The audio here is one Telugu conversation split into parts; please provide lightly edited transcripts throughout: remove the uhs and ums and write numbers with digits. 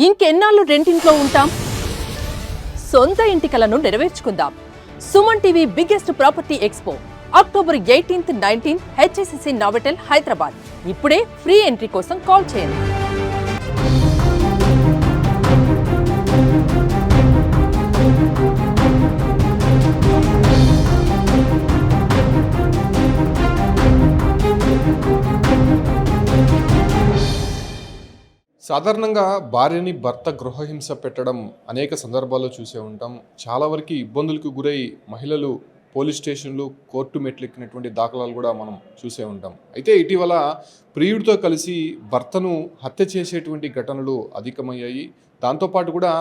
ఇంకెన్నాళ్ళు రెంటింట్లో ఉంటాం? సొంత ఇంటి కలను నెరవేర్చుకుందాం. Suman TV biggest property expo October 18th, 19th HSCC Novotel Hyderabad. ఇప్పుడే ఫ్రీ ఎంట్రీ కోసం కాల్ చేయండి. సాధారణంగా భార్యని భర్త గృహహింస పెట్టడం అనేక సందర్భాల్లో చూసే ఉంటాం. చాలా వరకు ఇబ్బందులకు గురై మహిళలు పోలీస్ స్టేషన్లు, కోర్టు మెట్లెక్కినటువంటి దాఖలాలు కూడా మనం చూసే ఉంటాం. అయితే ఇటీవల ప్రియుడితో కలిసి భర్తను హత్య చేసేటువంటి ఘటనలు అధికమయ్యాయి. దాంతోపాటు కూడా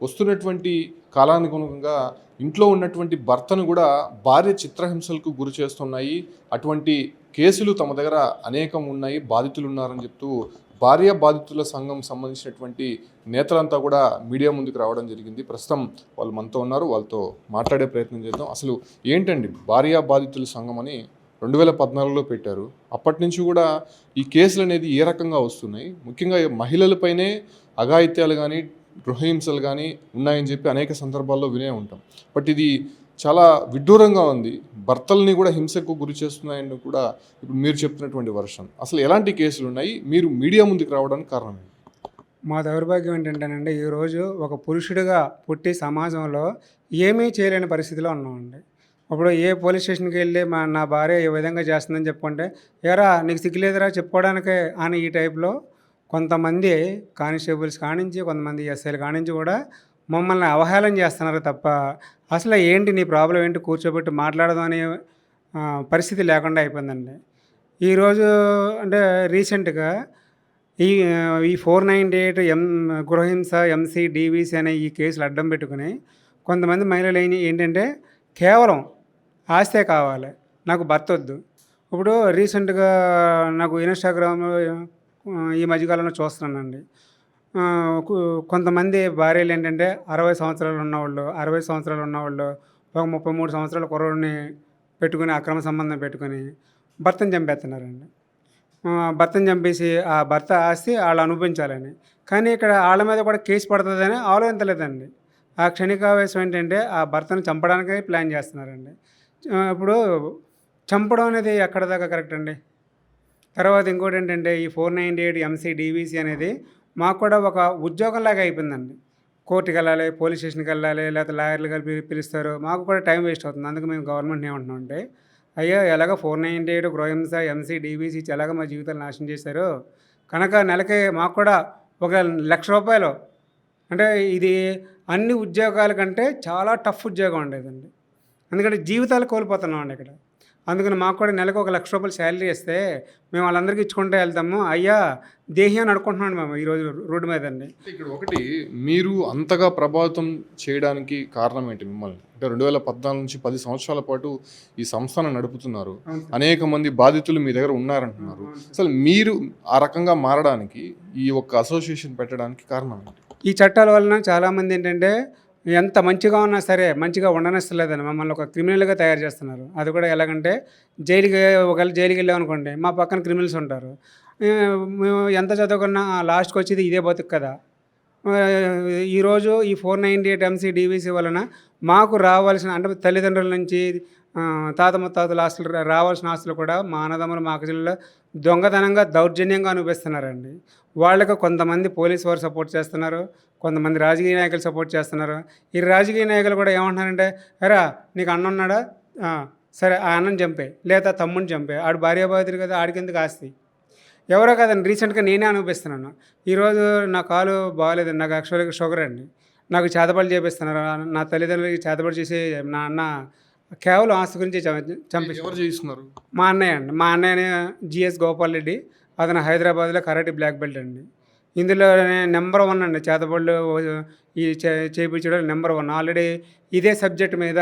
వస్తున్నటువంటి కాలానుగుణంగా ఇంట్లో ఉన్నటువంటి భర్తను కూడా భార్య చిత్రహింసలకు గురి చేస్తున్నాయి. అటువంటి కేసులు తమ దగ్గర అనేకం ఉన్నాయి, బాధితులు ఉన్నారని చెప్తూ భార్య బాధితుల సంఘం సంబంధించినటువంటి నేతలంతా కూడా మీడియా ముందుకు రావడం జరిగింది. ప్రస్తుతం వాళ్ళు మనతో ఉన్నారు, వాళ్ళతో మాట్లాడే ప్రయత్నం చేద్దాం. అసలు ఏంటండి భార్య బాధితుల సంఘం అని 2014లో పెట్టారు. అప్పటి నుంచి కూడా ఈ కేసులు అనేది ఏ రకంగా వస్తున్నాయి? ముఖ్యంగా మహిళలపైనే అఘాయిత్యాలు కానీ గృహహింసలు కానీ ఉన్నాయని చెప్పి అనేక సందర్భాల్లో వినే ఉంటాం. బట్ ఇది చాలా విడ్డూరంగా ఉంది. భర్తల్ని కూడా హింసకు గురి చేస్తున్నాయని కూడా ఇప్పుడు మీరు చెప్తున్నటువంటి వర్షన్. అసలు ఎలాంటి కేసులు ఉన్నాయి? మీరు మీడియా ముందుకు రావడానికి కారణం ఏంటి? మా దౌర్భాగ్యం ఏంటంటేనండి, ఈరోజు ఒక పురుషుడిగా పుట్టి సమాజంలో ఏమీ చేయలేని పరిస్థితిలో ఉన్నామండి. ఇప్పుడు ఏ పోలీస్ స్టేషన్కి వెళ్ళి నా భార్య ఏ విధంగా చేస్తుందని చెప్పుకుంటే, ఎరా నీకు సిగ్గులేదురా చెప్పుకోవడానికే అని ఈ టైప్లో కొంతమంది కానిస్టేబుల్స్ కానించి, కొంతమంది ఎస్ఐలు కానించి కూడా మమ్మల్ని అవహేళన చేస్తున్నారు తప్ప అసలు ఏంటి నీ ప్రాబ్లం ఏంటి కూర్చోబెట్టి మాట్లాడదాం అనే పరిస్థితి లేకుండా అయిపోయిందండి. ఈరోజు అంటే రీసెంట్గా ఈ 498 గృహహింస, ఎంసీ, డీవీసీ అనే ఈ కేసులు అడ్డం పెట్టుకుని కొంతమంది మహిళలు ఏంటంటే కేవలం ఆస్తే కావాలి, నాకు భర్త వద్దు. ఇప్పుడు రీసెంట్గా నాకు ఇన్స్టాగ్రామ్లో ఈ మధ్యకాలంలో చూస్తున్నానండి, కొంతమంది భార్యలు ఏంటంటే 60 సంవత్సరాలు ఉన్నవాళ్ళు, 60 సంవత్సరాలు ఉన్నవాళ్ళు ఒక 33 సంవత్సరాల కుర్రోడిని పెట్టుకుని అక్రమ సంబంధం పెట్టుకుని భర్తను చంపేస్తున్నారండి. భర్తను చంపేసి ఆ భర్త ఆస్తి వాళ్ళు అనుభవించాలని. కానీ ఇక్కడ వాళ్ళ మీద కూడా కేసు పడుతుందని ఆలోచించలేదండి. ఆ క్షణికావేశం ఏంటంటే ఆ భర్తను చంపడానికే ప్లాన్ చేస్తున్నారండి. ఇప్పుడు చంపడం అనేది ఎక్కడ దాకా కరెక్ట్ అండి? తర్వాత ఇంకోటి ఏంటంటే ఈ 498 ఎంసీ, డీవీసీ అనేది మాకు కూడా ఒక ఉద్యోగంలాగా అయిపోయిందండి. కోర్టుకి వెళ్ళాలి, పోలీస్ స్టేషన్కి వెళ్ళాలి, లేకపోతే లాయర్లు కలిపి పిలుస్తారు, మాకు కూడా టైం వేస్ట్ అవుతుంది. అందుకు మేము గవర్నమెంట్ని ఏమంటున్నాం అంటే, అయ్యో ఎలాగ 498 గృహహింస, ఎంసీ, డీవీసీ ఇచ్చి ఎలాగ మా జీవితాలు నాశనం చేశారు కనుక నెలకి మాకు కూడా ఒక ₹1,00,000 అంటే ఇది అన్ని ఉద్యోగాల కంటే చాలా టఫ్ ఉద్యోగం ఉండేదండి. ఎందుకంటే జీవితాలు కోల్పోతున్నాం అండి ఇక్కడ. అందుకని మాకు కూడా నెలకు ఒక ₹1,00,000 శాలరీ ఇస్తే మేము వాళ్ళందరికీ ఇచ్చుకుంటే వెళ్తాము. అయ్యా దేహి అని అనుకుంటున్నాను మేము ఈరోజు రోడ్డు మీద అండి. ఇక్కడ ఒకటి, మీరు అంతగా ప్రభావితం చేయడానికి కారణం ఏంటి మిమ్మల్ని? అంటే 2014 నుంచి 10 సంవత్సరాల పాటు ఈ సంస్థను నడుపుతున్నారు, అనేక మంది బాధితులు మీ దగ్గర ఉన్నారంటున్నారు. అసలు మీరు ఆ రకంగా మారడానికి, ఈ ఒక్క అసోసియేషన్ పెట్టడానికి కారణం ఏంటి? ఈ చట్టాల వలన చాలామంది ఏంటంటే ఎంత మంచిగా ఉన్నా సరే మంచిగా ఉండనిస్తలేదని మమ్మల్ని ఒక క్రిమినల్గా తయారు చేస్తున్నారు. అది కూడా ఎలాగంటే ఒకవేళ జైలుకి వెళ్ళామనుకోండి, మా పక్కన క్రిమినల్స్ ఉంటారు. మేము ఎంత చదువుకున్నా లాస్ట్కి వచ్చేది ఇదే బతుకు కదా. ఈరోజు ఈ 498 ఎంసీ, డీవీసీ వలన మాకు రావాల్సిన అంటే తల్లిదండ్రుల నుంచి తాత ముత్తాతల ఆస్తులు రావాల్సిన ఆస్తులు కూడా మా అన్నదమ్ములు మా అక్కచెల్లెలు దొంగతనంగా దౌర్జన్యంగా అనిపిస్తున్నారండి. వాళ్ళకు కొంతమంది పోలీసు వారు సపోర్ట్ చేస్తున్నారు, కొంతమంది రాజకీయ నాయకులు సపోర్ట్ చేస్తున్నారు. ఈ రాజకీయ నాయకులు కూడా ఏమంటున్నారంటే, ఎరా నీకు అన్న ఉన్నాడా, సరే ఆ అన్నని చంపే, లేదా తమ్ముడిని చంపే, ఆడు భార్యాబాధితుడు కదా, ఆడికెందుకు ఆస్తి. ఎవరో కదండి, రీసెంట్గా నేనే అనిపిస్తున్నాను. ఈరోజు నా కాలు బాగాలేదండి, నాకు యాక్చువల్గా షుగర్ అండి, నాకు చేతబడి చేపిస్తున్నారు. నా తల్లిదండ్రులకి చేతబడి చేసి నా అన్న కేవలం ఆస్తి గురించి చంపేసి. ఎవరు చేస్తున్నారు? మా అన్నయ్య అండి. మా అన్నయ్యని జిఎస్ గోపాల్ రెడ్డి, అతను హైదరాబాద్లో కరాటే బ్లాక్ బెల్ట్ అండి. ఇందులో నెంబర్ 1 అండి, చేతబడులు ఈ చేయించడం నెంబర్ 1. ఆల్రెడీ ఇదే సబ్జెక్ట్ మీద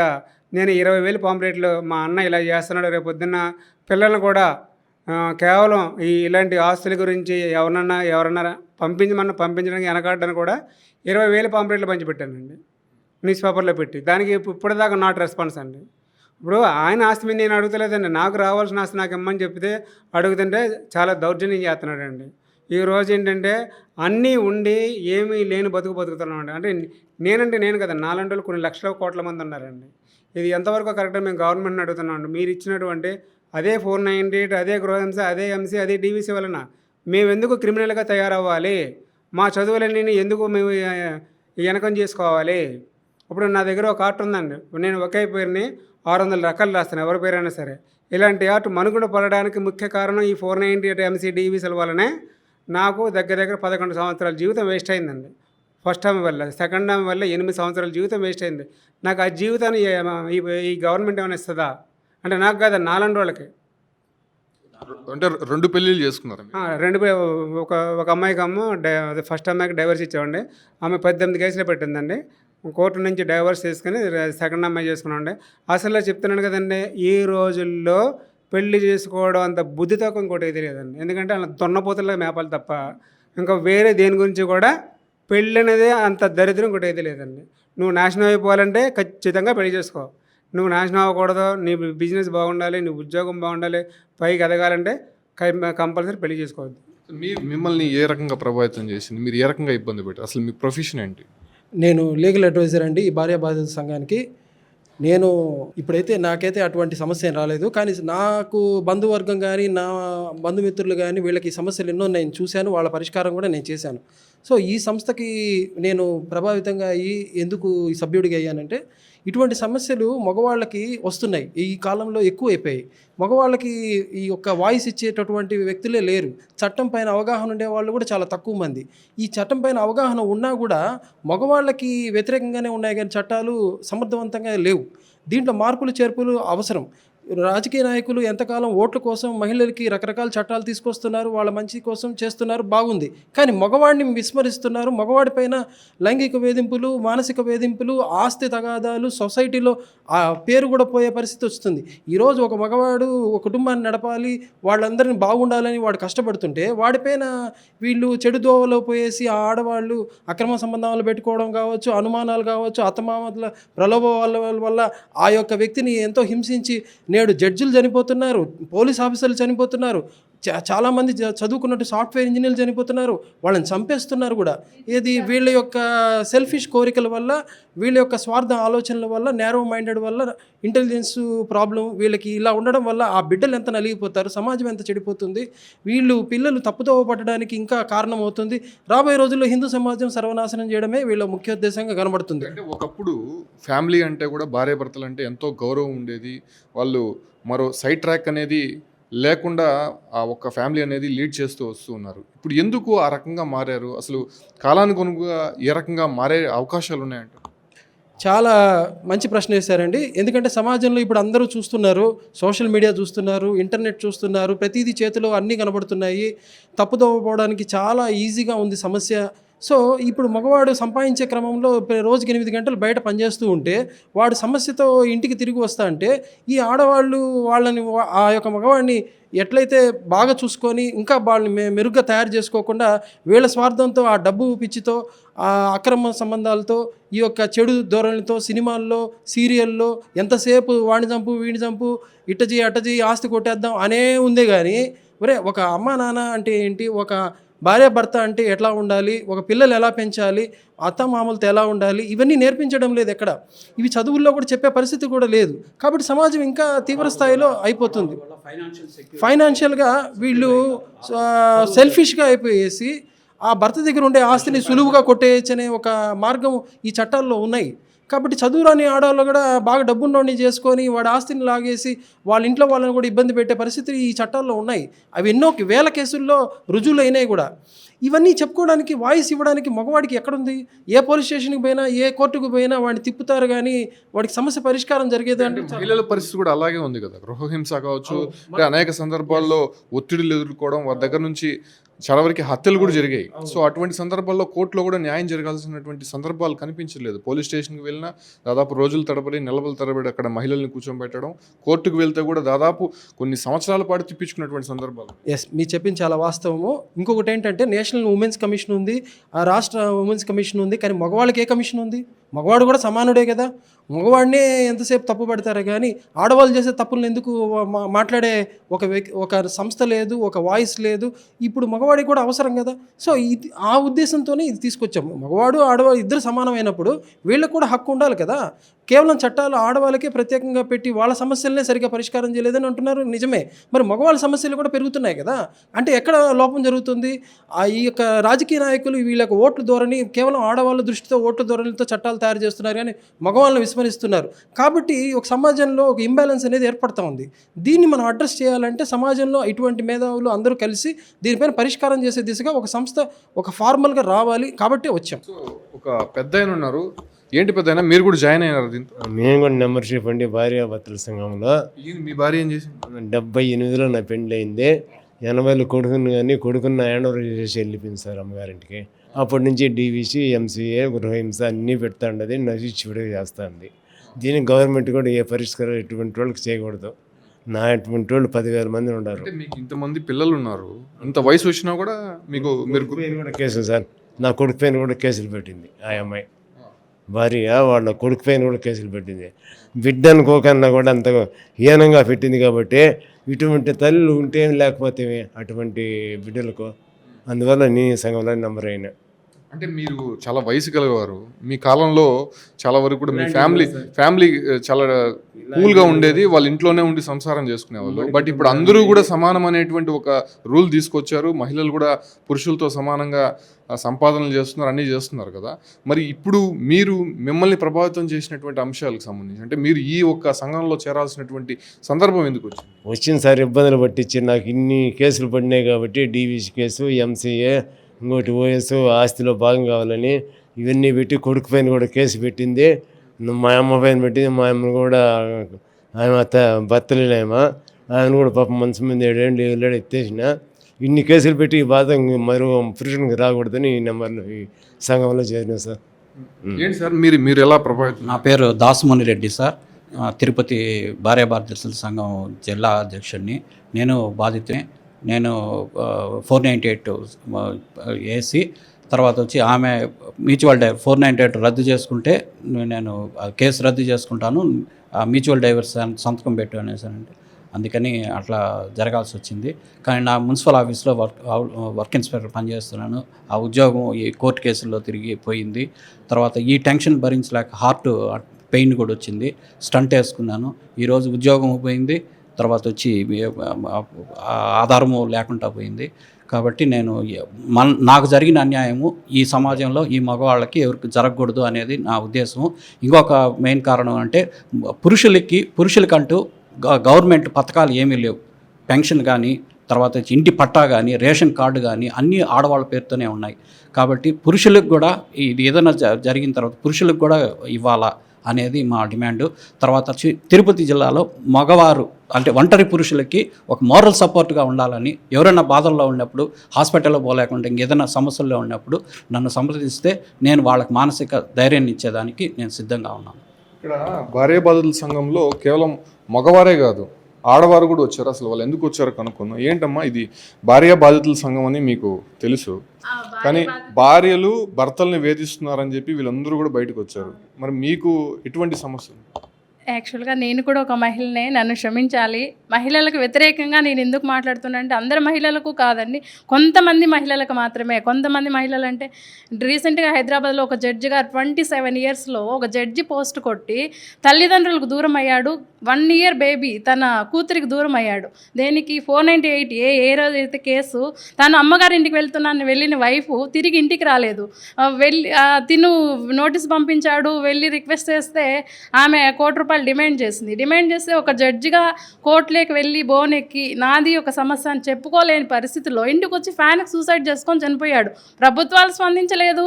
నేను 20,000 పాంప్లెట్లు మా అన్న ఇలా చేస్తున్నాడు, రేపు పొద్దున్న పిల్లల్ని కూడా కేవలం ఇలాంటి ఆస్తుల గురించి ఎవరన్నా పంపించడానికి వెనకాడడానికి కూడా 20,000 పాంప్లెట్లు పంచిపెట్టానండి న్యూస్ పేపర్లో పెట్టి. దానికి ఇప్పటిదాకా నాట్ రెస్పాన్స్ అండి. ఇప్పుడు ఆయన ఆస్తి మీద నేను అడుగుతలేదండి, నాకు రావాల్సిన ఆస్తి నాకు ఇమ్మని చెప్తే అడుగుతుంటే చాలా దౌర్జన్యం చేస్తున్నాడండి. ఈ రోజు ఏంటంటే అన్నీ ఉండి ఏమీ లేని బతుకుతున్నామండి. అంటే నేనంటే నేను కదా, నాలాంటి వాళ్ళు కొన్ని లక్షల కోట్ల మంది ఉన్నారండి. ఇది ఎంతవరకు కరెక్ట్ మేము గవర్నమెంట్ని అడుగుతున్నామండి. మీరు ఇచ్చినటువంటి అదే 498, అదే గృహహింస, అదే ఎంసీ, అదే డీవీసీ వలన మేమెందుకు క్రిమినల్గా తయారవ్వాలి? మా చదువులన్నీ ఎందుకు మేము వెనకం చేసుకోవాలి? ఇప్పుడు నా దగ్గర ఒక ఆర్ట్ ఉందండి. నేను ఒకే పేరుని 600 రకాలు రాస్తాను, ఎవరి పేరైనా సరే. ఇలాంటి ఆర్ట్ మనుగడ పడడానికి ముఖ్య కారణం ఈ 498 ఎంసీ డీవీసీల వల్లనే నాకు దగ్గర 11 సంవత్సరాల జీవితం వేస్ట్ అయిందండి. ఫస్ట్ టైం వల్ల, సెకండ్ టైం వల్ల 8 సంవత్సరాల జీవితం వేస్ట్ అయింది. నాకు ఆ జీవితాన్ని ఈ గవర్నమెంట్ ఏమైనా ఇస్తుందా? అంటే నాకు కాదు, నాలాంటి వాళ్ళకి. అంటే 2 పెళ్ళిళ్ళు చేసుకున్నారు మీరు? రెండు ఒక అమ్మాయికి ఫస్ట్ అమ్మాయికి డైవర్స్ ఇచ్చామండి. ఆమె 18 కేసులు పెట్టిందండి. కోర్టు నుంచి డైవర్స్ తీసుకుని సెకండ్ అమ్మాయి చేసుకున్నామండి. అసలు చెప్తున్నాను కదండి, ఈ రోజుల్లో పెళ్లి చేసుకోవడం అంత బుద్ధి తక్కువ ఇంకోటి ఏది లేదండి. ఎందుకంటే అలా దున్నపోతుల్లో మేపాలి తప్ప ఇంకా వేరే దేని గురించి కూడా పెళ్ళి అనేది అంత దరిద్రం ఇంకోటి ఏది లేదండి. నువ్వు నాశనం అయిపోవాలంటే ఖచ్చితంగా పెళ్లి చేసుకో. నువ్వు నాశనం అవ్వకూడదు, నీ బిజినెస్ బాగుండాలి, నీ ఉద్యోగం బాగుండాలి, పైకి ఎదగాలంటే కంపల్సరీ పెళ్లి చేసుకోవద్దు. మిమ్మల్ని ఏ రకంగా ప్రభావితం చేసింది? మీరు ఏ రకంగా ఇబ్బంది పెట్టారు? అసలు మీ ప్రొఫెషన్ ఏంటి? నేను లీగల్ అడ్వైజర్ అండి ఈ భార్య బాధితుల సంఘానికి. నేను ఇప్పుడైతే నాకైతే అటువంటి సమస్య ఏం రాలేదు, కానీ నాకు బంధువర్గం కానీ నా బంధుమిత్రులు కానీ వీళ్ళకి సమస్యలు ఎన్నో నేను చూశాను, వాళ్ళ పరిష్కారం కూడా నేను చేశాను. సో ఈ సంస్థకి నేను ప్రభావితంగా అయ్యి ఎందుకు ఈ సభ్యుడిగా అయ్యానంటే, ఇటువంటి సమస్యలు మగవాళ్ళకి వస్తున్నాయి, ఈ కాలంలో ఎక్కువ అయిపోయాయి. మగవాళ్ళకి ఈ యొక్క వాయిస్ ఇచ్చేటటువంటి వ్యక్తులే లేరు. చట్టం పైన అవగాహన ఉండే వాళ్ళు కూడా చాలా తక్కువ మంది. ఈ చట్టం పైన అవగాహన ఉన్నా కూడా మగవాళ్ళకి వ్యతిరేకంగానే ఉన్నాయి, కానీ చట్టాలు సమర్థవంతంగా లేవు. దీంట్లో మార్పులు చేర్పులు అవసరం. రాజకీయ నాయకులు ఎంతకాలం ఓట్ల కోసం మహిళలకి రకరకాల చట్టాలు తీసుకొస్తున్నారు, వాళ్ళ మంచి కోసం చేస్తున్నారు, బాగుంది. కానీ మగవాడిని విస్మరిస్తున్నారు. మగవాడిపైన లైంగిక వేధింపులు, మానసిక వేధింపులు, ఆస్తి తగాదాలు, సొసైటీలో ఆ పేరు కూడా పోయే పరిస్థితి వస్తుంది. ఈరోజు ఒక మగవాడు ఒక కుటుంబాన్ని నడపాలి, వాళ్ళందరినీ బాగుండాలని వాడు కష్టపడుతుంటే వాడిపైన వీళ్ళు చెడు దోవలో పోయేసి ఆ ఆడవాళ్ళు అక్రమ సంబంధాలు పెట్టుకోవడం కావచ్చు, అనుమానాలు కావచ్చు, అత్తమామల ప్రలోభాల వల్ల ఆ యొక్క వ్యక్తిని ఎంతో హింసించి నేడు జడ్జిలు చనిపోతున్నారు, పోలీస్ ఆఫీసర్లు చనిపోతున్నారు, చాలామంది చదువుకున్నట్టు సాఫ్ట్వేర్ ఇంజనీర్లు చనిపోతున్నారు, వాళ్ళని చంపేస్తున్నారు కూడా. ఇది వీళ్ళ యొక్క సెల్ఫిష్ కోరికల వల్ల, వీళ్ళ యొక్క స్వార్థ ఆలోచనల వల్ల, నేరో మైండెడ్ వల్ల, ఇంటెలిజెన్స్ ప్రాబ్లం వీళ్ళకి ఇలా ఉండడం వల్ల ఆ బిడ్డలు ఎంత నలిగిపోతారు, సమాజం ఎంత చెడిపోతుంది, పిల్లలు తప్పుదోవ పట్టడానికి ఇంకా కారణమవుతుంది. రాబోయే రోజుల్లో హిందూ సమాజం సర్వనాశనం చేయడమే వీళ్ళ ముఖ్యోద్దేశంగా కనబడుతుంది. అంటే ఒకప్పుడు ఫ్యామిలీ అంటే కూడా భార్యాభర్తలు అంటే ఎంతో గౌరవం ఉండేది. వాళ్ళు మరో సైడ్ ట్రాక్ అనేది లేకుండా ఆ ఒక్క ఫ్యామిలీ అనేది లీడ్ చేస్తూ వస్తూ ఉన్నారు. ఇప్పుడు ఎందుకు ఆ రకంగా మారారు? అసలు కాలానుగుణంగా ఏ రకంగా మారే అవకాశాలు ఉన్నాయంట? చాలా మంచి ప్రశ్న వేశారండి. ఎందుకంటే సమాజంలో ఇప్పుడు అందరూ చూస్తున్నారు, సోషల్ మీడియా చూస్తున్నారు, ఇంటర్నెట్ చూస్తున్నారు, ప్రతిదీ చేతిలో అన్నీ కనబడుతున్నాయి. తప్పుదోవపోవడానికి చాలా ఈజీగా ఉంది సమస్య. సో ఇప్పుడు మగవాడు సంపాదించే క్రమంలో రోజుకి 8 గంటలు బయట పనిచేస్తూ ఉంటే వాడు సమస్యతో ఇంటికి తిరిగి వస్తా అంటే ఈ ఆడవాళ్ళు వాళ్ళని ఆ యొక్క మగవాడిని ఎట్లయితే బాగా చూసుకొని ఇంకా వాళ్ళని మెరుగ్గా తయారు చేసుకోకుండా వీళ్ళ స్వార్థంతో, ఆ డబ్బు పిచ్చితో, ఆ అక్రమ సంబంధాలతో, ఈ యొక్క చెడు ధోరణితో సినిమాల్లో, సీరియల్లో ఎంతసేపు వాడిని చంపు, వీడిని చంపు, ఇట్ట చేయి, అట్ట చేయి, ఆస్తి కొట్టేద్దాం అనే ఉందే కానీ ఒరే ఒక అమ్మ నాన్న అంటే ఏంటి, ఒక భార్య భర్త అంటే ఎట్లా ఉండాలి, ఒక పిల్లలు ఎలా పెంచాలి, అత్త మామలతో ఎలా ఉండాలి, ఇవన్నీ నేర్పించడం లేదు ఎక్కడ. ఇవి చదువుల్లో కూడా చెప్పే పరిస్థితి కూడా లేదు. కాబట్టి సమాజం ఇంకా తీవ్ర స్థాయిలో అయిపోతుంది. ఫైనాన్షియల్గా వీళ్ళు సెల్ఫిష్గా అయిపోయేసి ఆ భర్త దగ్గర ఉండే ఆస్తిని సులువుగా కొట్టేయచ్చనే ఒక మార్గం ఈ చట్టాల్లో ఉన్నాయి. కాబట్టి చదువురాని ఆడవాళ్ళు కూడా బాగా డబ్బున్నోడిని చేసుకొని వాడి ఆస్తిని లాగేసి వాళ్ళ ఇంట్లో వాళ్ళని కూడా ఇబ్బంది పెట్టే పరిస్థితులు ఈ చట్టాల్లో ఉన్నాయి. అవి ఎన్నో వేల కేసుల్లో రుజువులు అయినాయి కూడా. ఇవన్నీ చెప్పుకోవడానికి, వాయిస్ ఇవ్వడానికి మగవాడికి ఎక్కడుంది? ఏ పోలీస్ స్టేషన్కి పోయినా, ఏ కోర్టుకు పోయినా వాడిని తిప్పుతారు, కానీ వాడికి సమస్య పరిష్కారం జరిగేది అంటే మహిళల పరిస్థితి కూడా అలాగే ఉంది కదా. గృహహింస కావచ్చు, అనేక సందర్భాల్లో ఒత్తిడిలు ఎదుర్కోవడం, వారి దగ్గర నుంచి చాలా వరకు హత్యలు కూడా జరిగాయి. సో అటువంటి సందర్భాల్లో కోర్టులో కూడా న్యాయం జరగాల్సినటువంటి సందర్భాలు కనిపించలేదు. పోలీస్ స్టేషన్కి వెళ్ళినా దాదాపు రోజుల తరబడి, నెలల తరబడి అక్కడ మహిళల్ని కూర్చోబెట్టడం, కోర్టుకు వెళ్తే కూడా దాదాపు కొన్ని సంవత్సరాల పాటు తిప్పించుకున్నటువంటి సందర్భాలు. ఎస్, మీరు చెప్పింది చాలా వాస్తవము. ఇంకొకటి ఏంటంటే నేషనల్ ఉమెన్స్ కమిషన్ ఉంది, ఆ రాష్ట్ర ఉమెన్స్ కమిషన్ ఉంది, కానీ మగవాళ్ళకి ఏ కమిషన్ ఉంది? మగవాడు కూడా సమానుడే కదా. మగవాడినే ఎంతసేపు తప్పు పడతారు కానీ ఆడవాళ్ళు చేసే తప్పులను ఎందుకు మాట్లాడే ఒక సంస్థ లేదు, ఒక వాయిస్ లేదు. ఇప్పుడు మగవాడికి కూడా అవసరం కదా. సో ఇది ఆ ఉద్దేశంతోనే ఇది తీసుకొచ్చాము. మగవాడు ఆడవాడు ఇద్దరు సమానమైనప్పుడు వీళ్ళకు కూడా హక్కు ఉండాలి కదా. కేవలం చట్టాలు ఆడవాళ్ళకే ప్రత్యేకంగా పెట్టి వాళ్ళ సమస్యలనే సరిగ్గా పరిష్కారం చేయలేదని అంటున్నారు. నిజమే, మరి మగవాళ్ళ సమస్యలు కూడా పెరుగుతున్నాయి కదా. అంటే ఎక్కడ లోపం జరుగుతుంది? ఈ యొక్క రాజకీయ నాయకులు వీళ్ళకి ఓట్ల ధోరణి కేవలం ఆడవాళ్ళ దృష్టితో ఓట్ల ధోరణితో చట్టాలు తయారు చేస్తున్నారు కానీ మగవాళ్ళని విస్మరిస్తున్నారు. కాబట్టి ఒక సమాజంలో ఒక ఇంబ్యాలెన్స్ అనేది ఏర్పడుతూ ఉంది. దీన్ని మనం అడ్రస్ చేయాలంటే సమాజంలో ఇటువంటి మేధావులు అందరూ కలిసి దీనిపైన పరిష్కారం చేసే దిశగా ఒక సంస్థ ఒక ఫార్మల్గా రావాలి కాబట్టి వచ్చాం. సో ఒక పెద్ద ఆయన ఉన్నారు, ఏంటి పెద్ద అయినా మీరు కూడా జాయిన్ అయినారు దీంతో? మేము కూడా మెంబర్షిప్ అండి భార్యాభర్తల సంఘంలో. మీ భార్య ఏం చేసింది? 78లో నా పెళ్ళి అయింది. 80లో కొడుకుని కానీ కొడుకున్న హ్యాండ్ చేసి వెళ్ళిపోయింది సార్ అమ్మగారింటికి. అప్పటి నుంచి డీవీసీ, ఎంసీఏ, గృహహింస అన్నీ పెడతా ఉండదు, నశించి చేస్తుంది. దీనికి గవర్నమెంట్ కూడా ఏ పరిష్కారం ఎటువంటి వాళ్ళకి చేయకూడదు. నా ఎటువంటి వాళ్ళు 10,000 మంది ఉన్నారు. మీకు ఇంతమంది పిల్లలు ఉన్నారు, ఇంత వయసు వచ్చినా కూడా మీకు మీరు కూడా కేసులు సార్, నా కొడుకు పైన కూడా కేసులు పెట్టింది ఆ అమ్మాయి భార్య. వాళ్ళ కొడుకు పైన కూడా కేసులు పెట్టింది. బిడ్డ అనుకోకన్నా కూడా అంత హీనంగా పెట్టింది. కాబట్టి ఇటువంటి తల్లులు ఉంటే లేకపోతే అటువంటి బిడ్డలకు, అందువల్ల నీ సంఘంలో నెంబర్ అయినా. అంటే మీరు చాలా వయసు కలవారు, మీ కాలంలో చాలా వరకు కూడా మీ ఫ్యామిలీ చాలా కూల్గా ఉండేది, వాళ్ళ ఇంట్లోనే ఉండి సంసారం చేసుకునేవాళ్ళు. బట్ ఇప్పుడు అందరూ కూడా సమానం అనేటువంటి ఒక రూల్ తీసుకొచ్చారు. మహిళలు కూడా పురుషులతో సమానంగా సంపాదనలు చేస్తున్నారు, అన్నీ చేస్తున్నారు కదా. మరి ఇప్పుడు మీరు మిమ్మల్ని ప్రభావితం చేసినటువంటి అంశాలకు సంబంధించి అంటే మీరు ఈ ఒక్క సంఘంలో చేరాల్సినటువంటి సందర్భం ఎందుకు వచ్చింది? వచ్చింది సార్, ఇబ్బందులు పట్టించి నాకు ఇన్ని కేసులు పడినాయి కాబట్టి డీవీసీ కేసు, ఎంసీఏ, ఇంకోటి ఓఎస్, ఆస్తిలో భాగం కావాలని ఇవన్నీ పెట్టి కొడుకు పైన కూడా కేసు పెట్టింది. మా అమ్మ పైన పెట్టింది. మా అమ్మ కూడా ఆమె భర్తలేమో ఆయన కూడా పాపం మనసు మీద 7 ఏళ్ళు వెళ్ళాడు ఎత్తేసిన. ఇన్ని కేసులు పెట్టి ఈ బాధ మరో పురుషునికి రాకూడదని ఈ నెంబర్లో ఈ సంఘంలో చేరినా సార్. ఏంటి సార్ మీరు ఎలా ప్రభావితం? నా పేరు దాసుమణి రెడ్డి సార్, తిరుపతి భార్యాభర్తల సంఘం జిల్లా అధ్యక్షుడిని. నేను బాధితుని. నేను 498 వేసి తర్వాత వచ్చి ఆమె మ్యూచువల్ 498 రద్దు చేసుకుంటే నేను కేసు రద్దు చేసుకుంటాను, మ్యూచువల్ డైవర్స్ సంతకం పెట్టు అనేసానండి. అందుకని అట్లా జరగాల్సి వచ్చింది. కానీ నా మున్సిపల్ ఆఫీస్లో వర్క్ ఇన్స్పెక్టర్ పనిచేస్తున్నాను. ఆ ఉద్యోగం ఈ కోర్టు కేసుల్లో తిరిగి పోయింది. తర్వాత ఈ టెన్షన్ భరించలేక హార్ట్ పెయిన్ కూడా వచ్చింది. స్టంట్ వేసుకున్నాను. ఈరోజు ఉద్యోగం పోయింది, తర్వాత వచ్చి ఆధారము లేకుండా పోయింది. కాబట్టి నేను నాకు జరిగిన అన్యాయము ఈ సమాజంలో ఈ మగవాళ్ళకి ఎవరికి జరగకూడదు అనేది నా ఉద్దేశం. ఇంకొక మెయిన్ కారణం అంటే పురుషులకంటూ గవర్నమెంట్ పథకాలు ఏమీ లేవు. పెన్షన్ కానీ, తర్వాత ఇంటి పట్టా కానీ, రేషన్ కార్డు కానీ అన్నీ ఆడవాళ్ళ పేరుతోనే ఉన్నాయి. కాబట్టి పురుషులకు కూడా ఇది ఏదైనా జరిగిన తర్వాత పురుషులకు కూడా ఇవ్వాలా అనేది మా డిమాండ్. తర్వాత వచ్చి తిరుపతి జిల్లాలో మగవారు అంటే ఒంటరి పురుషులకి ఒక మోరల్ సపోర్ట్గా ఉండాలని, ఎవరైనా బాధల్లో ఉన్నప్పుడు హాస్పిటల్లో పోలేకుండా ఇంకేదైనా సమస్యల్లో ఉన్నప్పుడు నన్ను సంప్రదిస్తే నేను వాళ్ళకి మానసిక ధైర్యాన్ని ఇచ్చేదానికి నేను సిద్ధంగా ఉన్నాను. ఇక్కడ భార్యాభర్తల సంఘంలో కేవలం మగవారే కాదు, ఆడవారు కూడా వచ్చారు. అసలు వాళ్ళు ఎందుకు వచ్చారో కనుక్కుందాం. ఏంటమ్మా ఇది బాధ్యతల సంఘం అని మీకు తెలుసు, కానీ భార్యలు భర్తల్ని వేధిస్తున్నారని చెప్పి వీళ్ళందరూ కూడా బయటకు వచ్చారు. మరి మీకు ఎటువంటి సమస్యలు? యాక్చువల్గా నేను కూడా ఒక మహిళనే, నన్ను క్షమించాలి. మహిళలకు వ్యతిరేకంగా నేను ఎందుకు మాట్లాడుతున్నా అంటే అందరు మహిళలకు కాదండి, కొంతమంది మహిళలకు మాత్రమే. కొంతమంది మహిళలు అంటే రీసెంట్గా హైదరాబాద్లో ఒక జడ్జి గారు 27 ఇయర్స్లో ఒక జడ్జి పోస్ట్ కొట్టి తల్లిదండ్రులకు దూరం అయ్యాడు. 1 ఇయర్ బేబీ తన కూతురికి దూరం అయ్యాడు. దేనికి? 498 ఏ రోజైతే కేసు తను అమ్మగారి ఇంటికి వెళ్తున్నాను వెళ్ళిన వైఫ్ తిరిగి ఇంటికి రాలేదు. తిను నోటీస్ పంపించాడు. వెళ్ళి రిక్వెస్ట్ చేస్తే ఆమె ₹1 డిమాండ్ చేస్తే ఒక జడ్జిగా కోర్టులోకి వెళ్ళి బోనెక్కి నాది ఒక సమస్య అని చెప్పుకోలేని పరిస్థితిలో ఇంటికి వచ్చి ఫ్యాన్కి సూసైడ్ చేసుకొని చనిపోయాడు. ప్రభుత్వాలు స్పందించలేదు,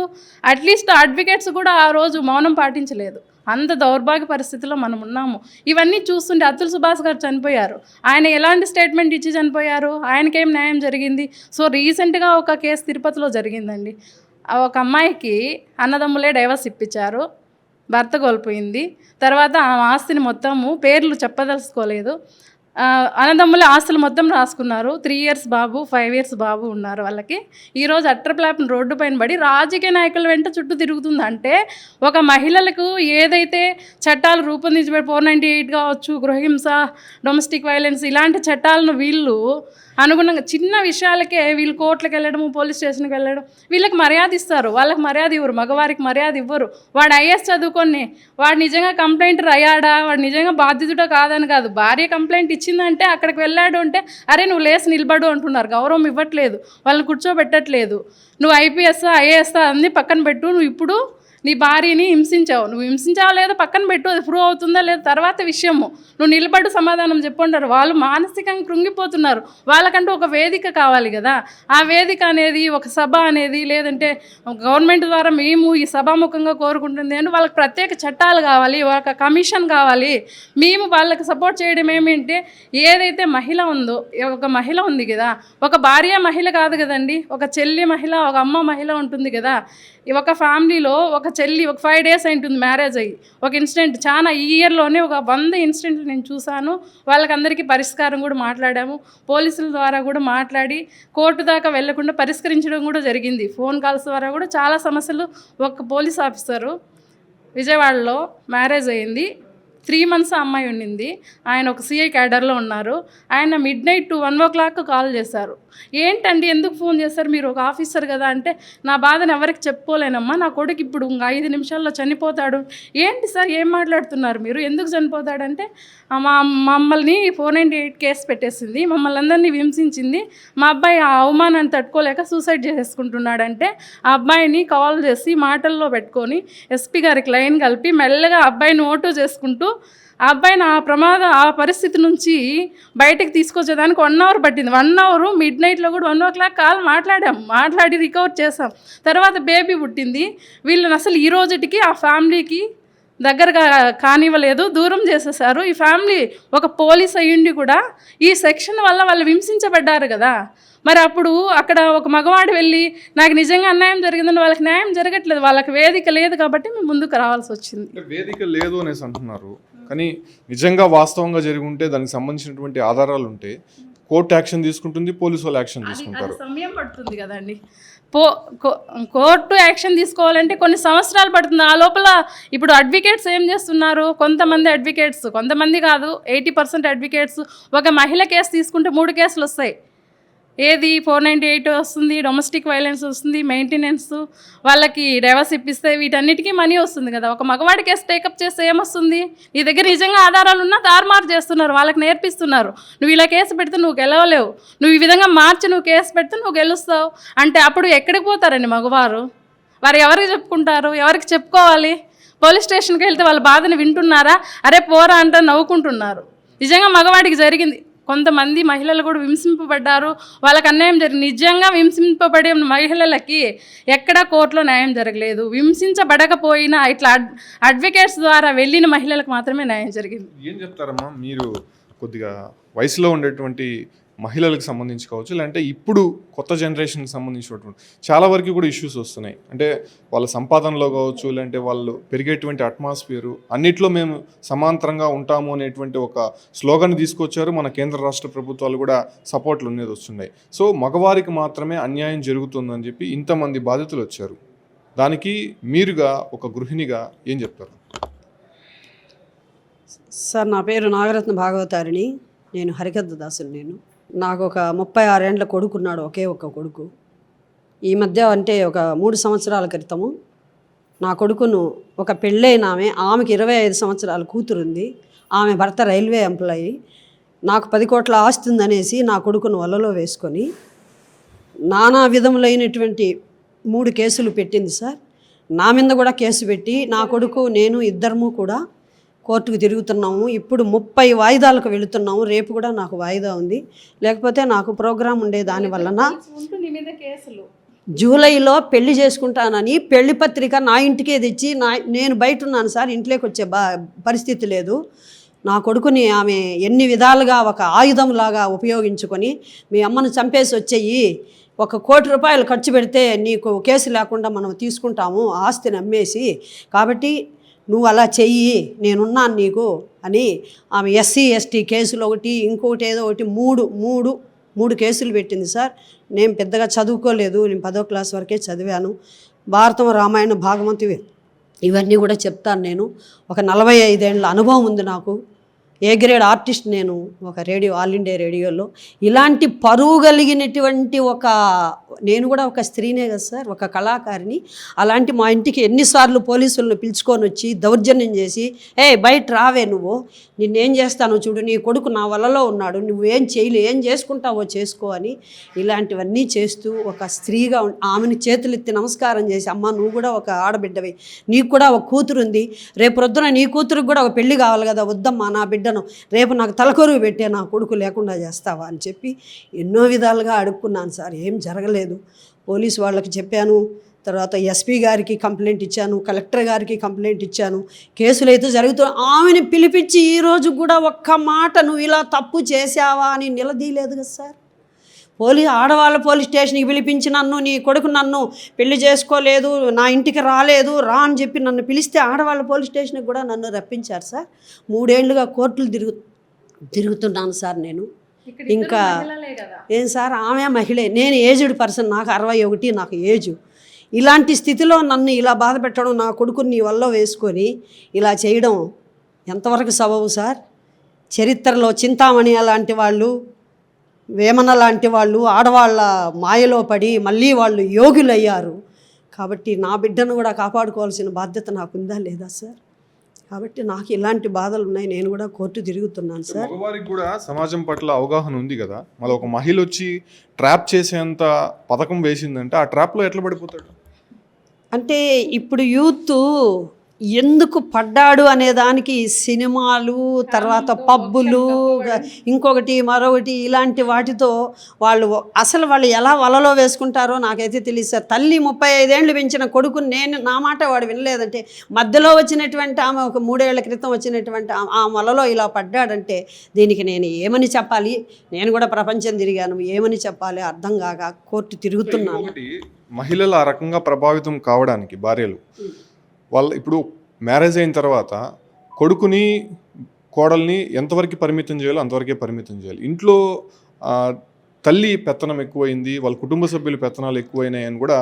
అట్లీస్ట్ అడ్వకేట్స్ కూడా ఆ రోజు మౌనం పాటించలేదు. అంత దౌర్భాగ్య పరిస్థితిలో మనం ఉన్నాము. ఇవన్నీ చూస్తుంటే అతుల్ సుభాష్ గారు చనిపోయారు. ఆయన ఎలాంటి స్టేట్మెంట్ ఇచ్చి చనిపోయారు? ఆయనకేం న్యాయం జరిగింది? సో రీసెంట్గా ఒక కేసు తిరుపతిలో జరిగిందండి. ఒక అమ్మాయికి అన్నదమ్ములే డైవర్స్ ఇప్పించారు, భర్త కోల్పోయింది. తర్వాత ఆ ఆస్తిని మొత్తము పేర్లు చెప్పదలుచుకోలేదు. అన్నదమ్ముల ఆస్తులు మొత్తం రాసుకున్నారు. 3 ఇయర్స్ బాబు, 5 ఇయర్స్ బాబు ఉన్నారు వాళ్ళకి. ఈరోజు అట్రప్లాప్ని రోడ్డు పైన పడి రాజకీయ నాయకుల వెంట చుట్టూ తిరుగుతుందంటే ఒక మహిళలకు ఏదైతే చట్టాలు రూపొందించబడి 498 కావచ్చు, గృహహింస, డొమెస్టిక్ వైలెన్స్ ఇలాంటి చట్టాలను వీళ్ళు అనుగుణంగా చిన్న విషయాలకే వీళ్ళు కోర్టులకు వెళ్ళడము, పోలీస్ స్టేషన్కి వెళ్ళడం, వీళ్ళకి మర్యాద ఇస్తారు, వాళ్ళకి మర్యాద ఇవ్వరు, మగవారికి మర్యాద ఇవ్వరు. వాడు ఐఏఎస్ చదువుకొని వాడు నిజంగా కంప్లైంట్ అయ్యాడా, వాడు నిజంగా బాధ్యతగా కాదని కాదు, భార్య కంప్లైంట్ ఇచ్చిందంటే అక్కడికి వెళ్ళాడు అంటే అరే నువ్వు లేసి నిలబడు అంటున్నారు, గౌరవం ఇవ్వట్లేదు, వాళ్ళని కూర్చోబెట్టట్లేదు. నువ్వు ఐపీఎస్ ఐఏఎస్ అన్నీ పక్కన పెట్టు, నువ్వు ఇప్పుడు నీ భార్యని హింసించావు, నువ్వు హింసించావా లేదా పక్కన పెట్టు, అది ప్రూవ్ అవుతుందా లేదా తర్వాత విషయము, నువ్వు నిలబడు సమాధానం చెప్పుంటారు. వాళ్ళు మానసికంగా కృంగిపోతున్నారు, వాళ్ళకంటూ ఒక వేదిక కావాలి కదా. ఆ వేదిక అనేది ఒక సభ అనేది లేదంటే గవర్నమెంట్ ద్వారా మేము ఈ సభాముఖంగా కోరుకుంటుంది అని వాళ్ళకి ప్రత్యేక చట్టాలు కావాలి, ఒక కమిషన్ కావాలి. మేము వాళ్ళకి సపోర్ట్ చేయడం ఏమిటంటే ఏదైతే మహిళ ఉందో, ఒక మహిళ ఉంది కదా, ఒక భార్య మహిళ కాదు కదండి, ఒక చెల్లి మహిళ, ఒక అమ్మ మహిళ ఉంటుంది కదా. ఒక ఫ్యామిలీలో ఒక చెల్లి ఒక 5 days అయింటుంది మ్యారేజ్ అయ్యి, ఒక ఇన్సిడెంట్ చాలా ఈ ఇయర్లోనే ఒక 100 ఇన్సిడెంట్లు నేను చూశాను. వాళ్ళకందరికీ పరిష్కారం కూడా మాట్లాడాము, పోలీసుల ద్వారా కూడా మాట్లాడి కోర్టు దాకా వెళ్లకుండా పరిష్కరించడం కూడా జరిగింది. ఫోన్ కాల్స్ ద్వారా కూడా చాలా సమస్యలు. ఒక పోలీస్ ఆఫీసరు విజయవాడలో మ్యారేజ్ అయింది, 3 months అమ్మాయి ఉండింది, ఆయన ఒక సిఐ క్యాడర్లో ఉన్నారు. ఆయన midnight to 1 o'clock కాల్ చేశారు. ఏంటండి ఎందుకు ఫోన్ చేశారు, మీరు ఒక ఆఫీసర్ కదా అంటే, నా బాధను ఎవరికి చెప్పుకోలేనమ్మా, నా కొడుకు ఇప్పుడు 5 నిమిషాల్లో చనిపోతాడు. ఏంటి సార్ ఏం మాట్లాడుతున్నారు మీరు, ఎందుకు చనిపోతాడంటే మమ్మల్ని 498 కేసు పెట్టేసింది, మమ్మల్ని అందరినీ హింసించింది, మా అబ్బాయి ఆ అవమానాన్ని తట్టుకోలేక సూసైడ్ చేసుకుంటున్నాడంటే ఆ అబ్బాయిని కాల్ చేసి మాటల్లో పెట్టుకొని ఎస్పీ గారికి లైన్ కలిపి మెల్లగా అబ్బాయిని ఓటో చేసుకుంటూ ఆ అబ్బాయిని ఆ పరిస్థితి నుంచి బయటకు తీసుకొచ్చేదానికి 1 hour పట్టింది. 1 hour midnightలో కూడా 1 o'clock కాల్ మాట్లాడి రికవర్ చేసాం. తర్వాత బేబీ పుట్టింది. వీళ్ళని అసలు ఈ రోజుటికి ఆ ఫ్యామిలీకి దగ్గరగా కానివ్వలేదు, దూరం చేసేసారు. ఈ ఫ్యామిలీ ఒక పోలీస్ అయ్యుండి కూడా ఈ సెక్షన్ వల్ల వాళ్ళు హింసించబడ్డారు కదా. మరి అప్పుడు అక్కడ ఒక మగవాడు వెళ్ళి నాకు నిజంగా అన్యాయం జరిగిందని, వాళ్ళకి న్యాయం జరగట్లేదు, వాళ్ళకి వేదిక లేదు కాబట్టి మేము ముందుకు రావాల్సి వచ్చింది. వేదిక లేదు అనేసి అంటున్నారు, కానీ నిజంగా వాస్తవంగా జరిగి ఉంటే దానికి సంబంధించినటువంటి ఆధారాలు ఉంటే కోర్టు యాక్షన్ తీసుకుంటుంది, పోలీసు వాళ్ళు యాక్షన్ తీసుకుంటారు. సమయం పడుతుంది కదండి, కోర్టు యాక్షన్ తీసుకోవాలంటే కొన్ని సంవత్సరాలు పడుతుంది. ఆ లోపల ఇప్పుడు అడ్వకేట్స్ ఏం చేస్తున్నారు, కొంతమంది అడ్వకేట్స్, కొంతమంది కాదు 80% అడ్వకేట్స్ ఒక మహిళ కేసు తీసుకుంటే 3 కేసులు వస్తాయి. ఏది 498 వస్తుంది, డొమెస్టిక్ వైలెన్స్ వస్తుంది, మెయింటెనెన్స్, వాళ్ళకి డైవర్స్ ఇప్పిస్తే వీటన్నిటికీ మనీ వస్తుంది కదా. ఒక మగవాడి కేసు టేకప్ చేస్తే ఏమొస్తుంది, నీ దగ్గర నిజంగా ఆధారాలు ఉన్నా తారుమారు చేస్తున్నారు, వాళ్ళకి నేర్పిస్తున్నారు. నువ్వు ఇలా కేసు పెడితే నువ్వు గెలవలేవు, నువ్వు ఈ విధంగా మార్చి నువ్వు కేసు పెడితే నువ్వు గెలుస్తావు అంటే అప్పుడు ఎక్కడికి పోతారండి మగవారు? వారు ఎవరికి చెప్పుకుంటారు, ఎవరికి చెప్పుకోవాలి? పోలీస్ స్టేషన్కి వెళ్తే వాళ్ళ బాధను వింటున్నారా? అరే పోరా అంటే నవ్వుకుంటున్నారు. నిజంగా మగవాడికి జరిగింది. కొంతమంది మహిళలు కూడా హింసింపబడ్డారు, వాళ్ళకి అన్యాయం జరిగింది. నిజంగా హింసింపబడే మహిళలకి ఎక్కడా కోర్టులో న్యాయం జరగలేదు. హింసించబడకపోయినా ఇట్లా అడ్వకేట్స్ ద్వారా వెళ్ళిన మహిళలకు మాత్రమే న్యాయం జరిగింది. ఏం చెప్తారమ్మా మీరు, కొద్దిగా వయసులో ఉండేటువంటి మహిళలకు సంబంధించి కావచ్చు, లేదంటే ఇప్పుడు కొత్త జనరేషన్కి సంబంధించినటువంటి చాలా వరకు కూడా ఇష్యూస్ వస్తున్నాయి. అంటే వాళ్ళ సంపాదనలో కావచ్చు, లేదంటే వాళ్ళు పెరిగేటువంటి అట్మాస్ఫియరు అన్నిట్లో మేము సమాంతరంగా ఉంటాము అనేటువంటి ఒక స్లోగన్ తీసుకొచ్చారు. మన కేంద్ర రాష్ట్ర ప్రభుత్వాలు కూడా సపోర్ట్లు అనేది వస్తున్నాయి. సో మగవారికి మాత్రమే అన్యాయం జరుగుతుందని చెప్పి ఇంతమంది బాధితులు వచ్చారు. దానికి మీరుగా ఒక గృహిణిగా ఏం చెప్తారు? సార్ నా పేరు నాగరత్న భాగవతారిణి, నేను హరికథ దాసుని. నాకు ఒక 36 ఏండ్ల కొడుకున్నాడు, ఒకే ఒక్క కొడుకు. ఈ మధ్య అంటే ఒక 3 సంవత్సరాల క్రితము నా కొడుకును ఒక పెళ్ళైన ఆమెకి 25 సంవత్సరాల కూతురుంది, ఆమె భర్త రైల్వే ఎంప్లాయీ, నాకు 10 కోట్ల ఆస్తి ఉందనేసి నా కొడుకును వలలో వేసుకొని నానా విధములైనటువంటి 3 కేసులు పెట్టింది సార్. నా మీద కూడా కేసు పెట్టి నా కొడుకు నేను ఇద్దరము కూడా కోర్టుకు తిరుగుతున్నాము. ఇప్పుడు 30 వాయిదాలకు వెళుతున్నాము, రేపు కూడా నాకు వాయిదా ఉంది, లేకపోతే నాకు ప్రోగ్రాం ఉండే దాని వలన జూలైలో పెళ్లి చేసుకుంటానని పెళ్లి పత్రిక నా ఇంటికే తెచ్చి నేను బయట ఉన్నాను సార్, ఇంట్లోకి వచ్చే పరిస్థితి లేదు. నా కొడుకుని ఆమె ఎన్ని విధాలుగా ఒక ఆయుధంలాగా ఉపయోగించుకొని మీ అమ్మను చంపేసి వచ్చేయి, 1 కోటి రూపాయలు ఖర్చు పెడితే నీకు కేసు లేకుండా మనం తీసుకుంటాము ఆస్తిని అమ్మేసి, కాబట్టి నువ్వు అలా చెయ్యి, నేనున్నాను నీకు అని ఆమె ఎస్సీ ఎస్టీ కేసులు ఒకటి, ఇంకొకటి ఏదో ఒకటి మూడు కేసులు పెట్టింది సార్. నేను పెద్దగా చదువుకోలేదు, నేను 10వ క్లాస్ వరకే చదివాను. భారతం, రామాయణం, భాగవతం ఇవన్నీ కూడా చెప్తాను. నేను ఒక 45 ఏళ్ళ అనుభవం ఉంది నాకు. ఏ గ్రేడ్ ఆర్టిస్ట్ నేను, ఒక రేడియో, ఆల్ ఇండియా రేడియోలో. ఇలాంటి పరువు కలిగినటువంటి నేను కూడా ఒక స్త్రీనే కదా సార్, ఒక కళాకారిని. అలాంటి మా ఇంటికి ఎన్నిసార్లు పోలీసులను పిలుచుకొని వచ్చి దౌర్జన్యం చేసి, బయట రావే నువ్వు, నిన్నేం చేస్తాను చూడు, నీ కొడుకు నా వలలో ఉన్నాడు, నువ్వేం ఏం చేసుకుంటావో చేసుకో అని ఇలాంటివన్నీ చేస్తూ ఒక స్త్రీగా ఆమెను చేతులెత్తి నమస్కారం చేసి, అమ్మ నువ్వు కూడా ఒక ఆడబిడ్డవి, నీకు కూడా ఒక కూతురు ఉంది, రేపు ప్రొద్దున నీ కూతురికి కూడా ఒక పెళ్లి కావాలి కదా, వద్దమ్మా నా బిడ్డను రేపు నాకు తలకొరువు పెట్టే నా కొడుకు లేకుండా చేస్తావా అని చెప్పి ఎన్నో విధాలుగా అడుక్కున్నాను సార్. ఏం జరగలేదు. పోలీసు వాళ్ళకి చెప్పాను, తర్వాత ఎస్పీ గారికి కంప్లైంట్ ఇచ్చాను, కలెక్టర్ గారికి కంప్లైంట్ ఇచ్చాను. కేసులు అయితే జరుగుతున్నాయి. ఆమెను పిలిపించి ఈరోజు కూడా ఒక్క మాట నువ్వు ఇలా తప్పు చేశావా అని నిలదీయలేదు కదా సార్. ఆడవాళ్ళ పోలీస్ స్టేషన్కి పిలిపించి నీ కొడుకు నన్ను పెళ్లి చేసుకోలేదు, నా ఇంటికి రాలేదు అని చెప్పి నన్ను పిలిస్తే ఆడవాళ్ళ పోలీస్ స్టేషన్కి కూడా నన్ను రప్పించారు సార్. 3 ఏళ్ళుగా కోర్టులు తిరుగుతున్నాను సార్ నేను. ఇంకా ఏం సార్, ఆమె మహిళే, నేను ఏజ్డ్ పర్సన్, నాకు 61 నాకు ఏజు. ఇలాంటి స్థితిలో నన్ను ఇలా బాధ పెట్టడం, నా కొడుకుని నీ వల్ల వేసుకొని ఇలా చేయడం ఎంతవరకు సబబు సార్? చరిత్రలో చింతామణి అలాంటి వాళ్ళు, వేమన లాంటి వాళ్ళు ఆడవాళ్ళ మాయలో పడి మళ్ళీ వాళ్ళు యోగులయ్యారు. కాబట్టి నా బిడ్డను కూడా కాపాడుకోవాల్సిన బాధ్యత నాకుందా లేదా సార్? కాబట్టి నాకు ఇలాంటి బాధలు ఉన్నాయి. నేను కూడా కోర్టు తిరుగుతున్నాను సార్. మగవారికి కూడా సమాజం పట్ల అవగాహన ఉంది కదా, మళ్ళీ ఒక మహిళ వచ్చి ట్రాప్ చేసేంత పథకం వేసిందంటే ఆ ట్రాప్లో ఎట్లా పడిపోతాడు? అంటే ఇప్పుడు యూత్ ఎందుకు పడ్డాడు అనే దానికి సినిమాలు, తర్వాత పబ్బులు, ఇంకొకటి మరొకటి ఇలాంటి వాటితో వాళ్ళు ఎలా వలలో వేసుకుంటారో నాకైతే తెలియదు సార్. తల్లి 35 ఏళ్ళు పెంచిన కొడుకుని నా మాట వాడు వినలేదంటే, మధ్యలో వచ్చినటువంటి ఆమె ఒక 3 ఏళ్ల క్రితం వచ్చినటువంటి ఆ వలలో ఇలా పడ్డాడంటే దీనికి నేను ఏమని చెప్పాలి? నేను కూడా ప్రపంచం తిరిగాను, ఏమని చెప్పాలి అర్థం కాక కోర్టు తిరుగుతున్నాను. మహిళలు ఆ రకంగా ప్రభావితం కావడానికి భార్యలు వాళ్ళు ఇప్పుడు మ్యారేజ్ అయిన తర్వాత కొడుకుని కోడల్ని ఎంతవరకు పరిమితం చేయాలో అంతవరకే పరిమితం చేయాలి. ఇంట్లో తల్లి పెత్తనం ఎక్కువైంది, వాళ్ళ కుటుంబ సభ్యుల పెత్తనాలు ఎక్కువైనాయి అని కూడా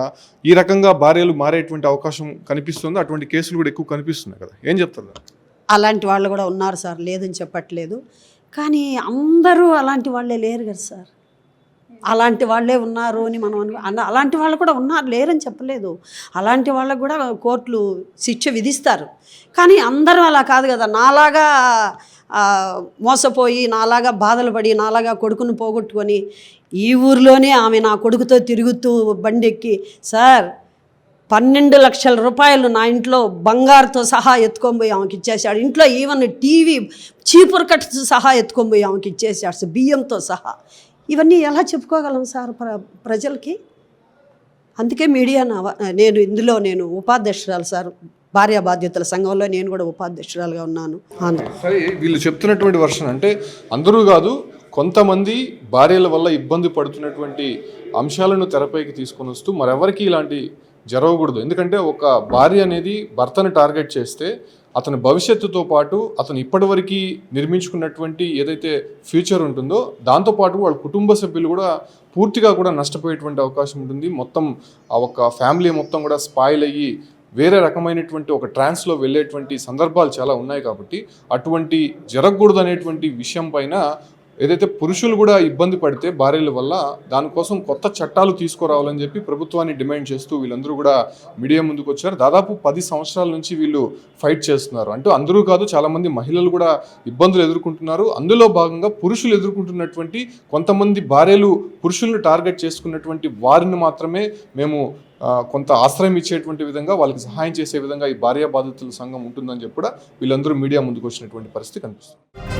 ఈ రకంగా భార్యలు మారేటువంటి అవకాశం కనిపిస్తుంది. అటువంటి కేసులు కూడా ఎక్కువ కనిపిస్తున్నాయి కదా, ఏం చెప్తారు? అలాంటి వాళ్ళు కూడా ఉన్నారు సార్, లేదని చెప్పట్లేదు. కానీ అందరూ అలాంటి వాళ్ళే లేరు కదా సార్. అలాంటి వాళ్ళే ఉన్నారు అని అలాంటి వాళ్ళు కూడా ఉన్నారు, లేరని చెప్పలేదు. అలాంటి వాళ్ళకు కూడా కోర్టులు శిక్ష విధిస్తారు. కానీ అందరూ అలా కాదు కదా. నాలాగా మోసపోయి, నాలాగా బాధలు పడి, నాలాగా కొడుకును పోగొట్టుకొని ఈ ఊరిలోనే ఆమె నా కొడుకుతో తిరుగుతూ బండెక్కి, సార్ 12 లక్షల రూపాయలు నా ఇంట్లో బంగారుతో సహా ఎత్తుకొని ఆమెకి ఇచ్చేసాడు. ఇంట్లో ఈవెన్ టీవీ చీపురు కట్టుతో సహా ఎత్తుకొని ఆమెకి ఇచ్చేసాడు, బియ్యంతో సహా. ఇవన్నీ ఎలా చెప్పుకోగలం సార్ ప్రజలకి? అందుకే మీడియా నేను ఇందులో ఉపాధ్యక్షురాలు సార్, భార్య బాధ్యతల సంఘంలో నేను కూడా ఉపాధ్యక్షురాలుగా ఉన్నాను. సరే, వీళ్ళు చెప్తున్నటువంటి వర్షన్ అంటే అందరూ కాదు, కొంతమంది భార్యల వల్ల ఇబ్బంది పడుతున్నటువంటి అంశాలను తెరపైకి తీసుకొని వస్తూ మరెవరికి ఇలాంటి జరగకూడదు. ఎందుకంటే ఒక భార్య అనేది భర్తను టార్గెట్ చేస్తే అతని భవిష్యత్తుతో పాటు అతను ఇప్పటివరకు నిర్మించుకున్నటువంటి ఏదైతే ఫ్యూచర్ ఉంటుందో దాంతోపాటు వాళ్ళ కుటుంబ సభ్యులు కూడా పూర్తిగా కూడా నష్టపోయేటువంటి అవకాశం ఉంటుంది. మొత్తం ఆ ఒక ఫ్యామిలీ మొత్తం కూడా స్పాయిల్ అయ్యి వేరే రకమైనటువంటి ఒక ట్రాన్స్లో వెళ్ళేటువంటి సందర్భాలు చాలా ఉన్నాయి. కాబట్టి అటువంటి జరగకూడదు అనేటువంటి విషయం పైన ఏదైతే పురుషులు కూడా ఇబ్బంది పడితే భార్యల వల్ల దానికోసం కొత్త చట్టాలు తీసుకురావాలని చెప్పి ప్రభుత్వాన్ని డిమాండ్ చేస్తూ వీళ్ళందరూ కూడా మీడియా ముందుకు వచ్చారు. దాదాపు 10 సంవత్సరాల నుంచి వీళ్ళు ఫైట్ చేస్తున్నారు. అంటూ అందరూ కాదు, చాలామంది మహిళలు కూడా ఇబ్బందులు ఎదుర్కొంటున్నారు. అందులో భాగంగా పురుషులు ఎదుర్కొంటున్నటువంటి కొంతమంది భార్యలు పురుషులను టార్గెట్ చేసుకున్నటువంటి వారిని మాత్రమే మేము కొంత ఆశ్రయం ఇచ్చేటువంటి విధంగా వాళ్ళకి సహాయం చేసే విధంగా ఈ భార్య బాధితుల సంఘం ఉంటుందని చెప్పి కూడా వీళ్ళందరూ మీడియా ముందుకు వచ్చినటువంటి పరిస్థితి కనిపిస్తుంది.